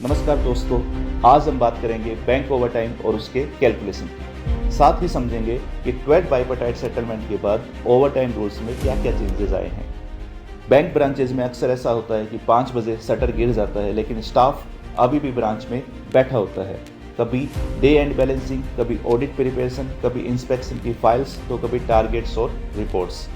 नमस्कार दोस्तों, आज हम बात करेंगे बैंक ओवरटाइम और उसके कैलकुलेशन की। साथ ही समझेंगे कि ट्वेल्थ बाइपार्टाइट सेटलमेंट के बाद ओवरटाइम रूल्स में क्या क्या चेंजेस आए हैं। बैंक ब्रांचेज में अक्सर ऐसा होता है कि 5 बजे शटर गिर जाता है, लेकिन स्टाफ अभी भी ब्रांच में बैठा होता है। कभी डे एंड बैलेंसिंग, कभी ऑडिट प्रिपरेशन, कभी इंस्पेक्शन की फाइल्स, तो कभी टारगेट्स और रिपोर्ट्स।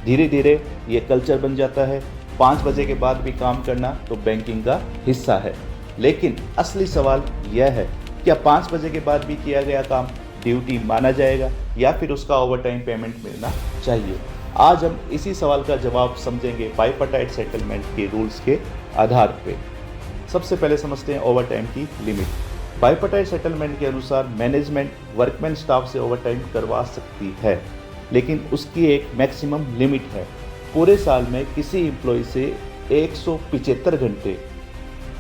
धीरे धीरे ये कल्चर बन जाता है। 5 बजे के बाद भी काम करना तो बैंकिंग का हिस्सा है। लेकिन असली सवाल यह है, क्या 5 बजे के बाद भी किया गया काम ड्यूटी माना जाएगा या फिर उसका ओवरटाइम पेमेंट मिलना चाहिए? आज हम इसी सवाल का जवाब समझेंगे बाइपार्टाइट सेटलमेंट के रूल्स के आधार पे। सबसे पहले समझते हैं ओवरटाइम की लिमिट। बाइपार्टाइट सेटलमेंट के अनुसार मैनेजमेंट वर्कमैन स्टाफ से ओवरटाइम करवा सकती है, लेकिन उसकी एक मैक्सिमम लिमिट है। पूरे साल में किसी एम्प्लॉय से 175 घंटे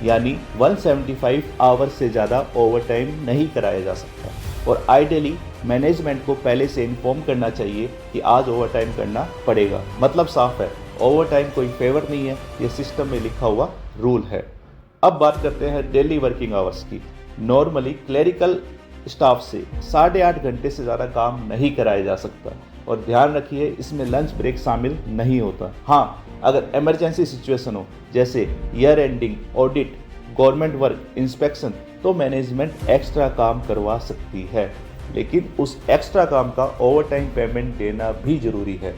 यानी 175 आवर से ज़्यादा ओवरटाइम नहीं कराया जा सकता। और आइडियली मैनेजमेंट को पहले से इन्फॉर्म करना चाहिए कि आज ओवरटाइम करना पड़ेगा। मतलब साफ है, ओवरटाइम कोई फेवर नहीं है, ये सिस्टम में लिखा हुआ रूल है। अब बात करते हैं डेली वर्किंग आवर्स की। नॉर्मली क्लेरिकल स्टाफ से 8.5 घंटे से ज़्यादा काम नहीं कराया जा सकता। और ध्यान रखिए, इसमें लंच ब्रेक शामिल नहीं होता। हाँ, अगर इमरजेंसी सिचुएशन हो जैसे year ending, audit, government work, inspection, तो मैनेजमेंट एक्स्ट्रा काम करवा सकती है, लेकिन उस एक्स्ट्रा काम का ओवरटाइम पेमेंट देना भी जरूरी है।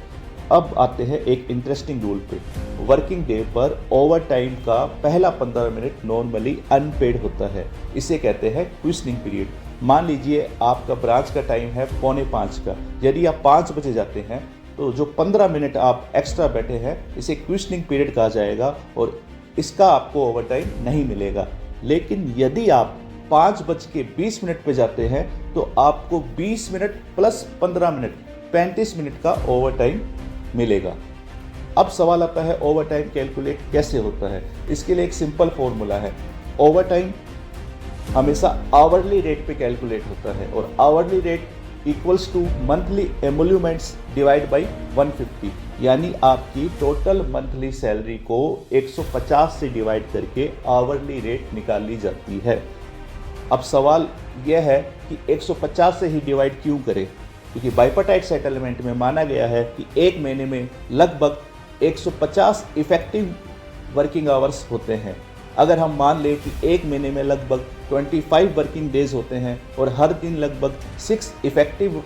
अब आते हैं एक इंटरेस्टिंग रूल पे। वर्किंग डे पर ओवरटाइम का पहला 15 मिनट नॉर्मली अनपेड होता है। इसे कहते हैं क्वेश्चनिंग पीरियड। मान लीजिए आपका ब्रांच का टाइम है 4:45 का। यदि आप 5 बजे जाते हैं तो जो 15 मिनट आप एक्स्ट्रा बैठे हैं, इसे क्वेश्चनिंग पीरियड कहा जाएगा और इसका आपको ओवरटाइम नहीं मिलेगा। लेकिन यदि आप 5:20 पे जाते हैं तो आपको 20 मिनट प्लस 15 मिनट 35 मिनट का ओवरटाइम मिलेगा। अब सवाल आता है, ओवरटाइम कैलकुलेट कैसे होता है? इसके लिए एक सिंपल फॉर्मूला है। ओवरटाइम हमेशा आवरली रेट पे कैलकुलेट होता है और hourly rate equals to monthly emoluments divide by 150, यानी आपकी टोटल मंथली सैलरी को 150 से डिवाइड करके आवरली रेट निकाली जाती है। अब सवाल यह है कि 150 से ही डिवाइड क्यों करें? क्योंकि बाइपार्टाइट सेटलमेंट में माना गया है कि एक महीने में लगभग 150 इफेक्टिव वर्किंग आवर्स होते हैं। अगर हम मान लें कि एक महीने में लगभग 25 वर्किंग डेज होते हैं और हर दिन लगभग 6 इफेक्टिव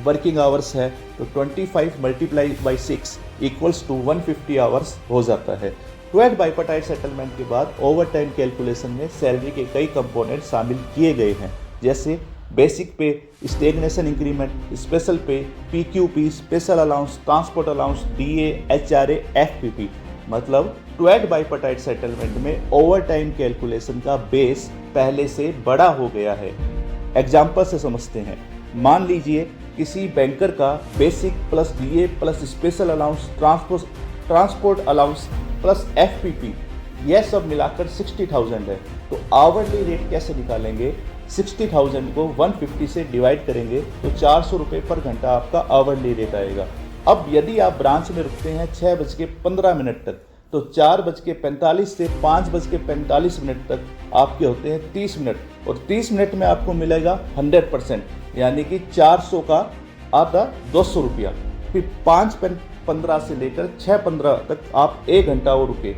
वर्किंग आवर्स है, तो 25 multiply by 6 equals to 150 hours हो जाता है। ट्वेल्थ बाइपार्टाइट सेटलमेंट के बाद ओवरटाइम कैलकुलेशन में सैलरी के कई कंपोनेंट शामिल किए गए हैं, जैसे बेसिक पे, स्टेगनेशन इंक्रीमेंट, स्पेशल पे, PQP, special allowance, transport allowance, DA, HRA, FPP। मतलब ट्वेल्थ बाइपार्टाइट सेटलमेंट में ओवरटाइम कैलकुलेशन का बेस पहले से बड़ा हो गया है। एग्जाम्पल से समझते हैं। मान लीजिए किसी बैंकर का basic plus DA plus special allowance, transport allowance plus FPP, यह सब मिलाकर 60,000 है। तो आवरली रेट कैसे निकालेंगे? 60,000 को 150 से डिवाइड करेंगे तो 400 रुपये पर घंटा आपका आवरली रेट आएगा। अब यदि आप ब्रांच में रुकते हैं 6:15 तक, तो 4:45 से 5:45 तक आपके होते हैं 30 मिनट और 30 मिनट में आपको मिलेगा 100%, यानी कि 400 का आधा 200 रुपया। फिर 5:15 से लेकर 6:15 तक आप 1 घंटा और रुके।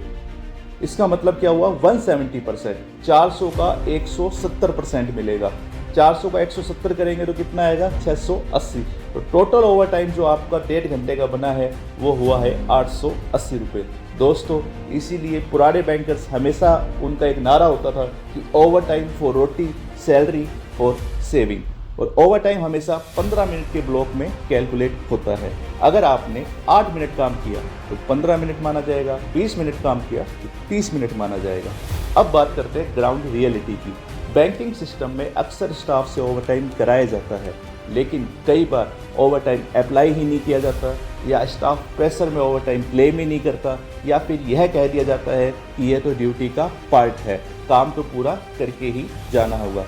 इसका मतलब क्या हुआ? 170%। 400 का 170% मिलेगा। 400 का 170 करेंगे तो कितना आएगा? 680। तो टोटल ओवरटाइम जो आपका 1.5 घंटे का बना है वो हुआ है 880 रुपये। दोस्तों, इसीलिए पुराने बैंकर्स हमेशा उनका एक नारा होता था कि overtime for roti, salary for saving. और ओवरटाइम हमेशा 15 मिनट के ब्लॉक में कैलकुलेट होता है। अगर आपने 8 मिनट काम किया तो 15 मिनट माना जाएगा, 20 मिनट काम किया तो 30 मिनट माना जाएगा। अब बात करते हैं ग्राउंड रियलिटी की। बैंकिंग सिस्टम में अक्सर स्टाफ से ओवरटाइम कराया जाता है, लेकिन कई बार ओवरटाइम अप्लाई ही नहीं किया जाता, या स्टाफ प्रेशर में ओवरटाइम क्लेम ही नहीं करता, या फिर यह कह दिया जाता है कि यह तो ड्यूटी का पार्ट है, काम तो पूरा करके ही जाना होगा।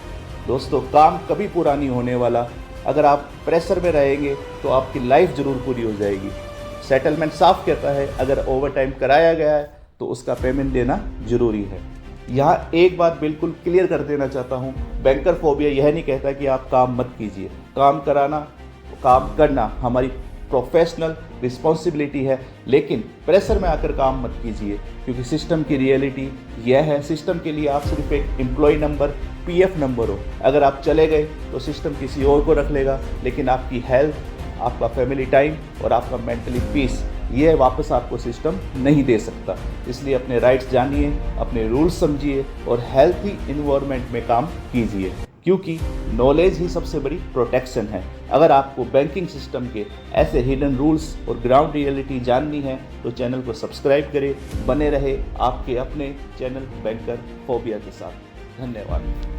दोस्तों, काम कभी पूरा नहीं होने वाला। अगर आप प्रेशर में रहेंगे तो आपकी लाइफ ज़रूर पूरी हो जाएगी। सेटलमेंट साफ कहता है, अगर ओवरटाइम कराया गया है तो उसका पेमेंट देना जरूरी है। यहाँ एक बात बिल्कुल क्लियर कर देना चाहता हूँ, बैंकर फोबिया यह नहीं कहता कि आप काम मत कीजिए। काम करना हमारी प्रोफेशनल रिस्पॉन्सिबिलिटी है, लेकिन प्रेशर में आकर काम मत कीजिए, क्योंकि सिस्टम की रियलिटी यह है, सिस्टम के लिए आप सिर्फ एक एम्प्लॉय नंबर, पीएफ नंबर हो। अगर आप चले गए तो सिस्टम किसी और को रख लेगा, लेकिन आपकी हेल्थ, आपका फैमिली टाइम और आपका मेंटली पीस ये वापस आपको सिस्टम नहीं दे सकता। इसलिए अपने राइट्स जानिए, अपने रूल्स समझिए और हेल्थी इन्वायरमेंट में काम कीजिए, क्योंकि नॉलेज ही सबसे बड़ी प्रोटेक्शन है। अगर आपको बैंकिंग सिस्टम के ऐसे हिडन रूल्स और ग्राउंड रियलिटी जाननी है तो चैनल को सब्सक्राइब करें, बने रहे आपके अपने चैनल बैंकर फोबिया के साथ। धन्यवाद।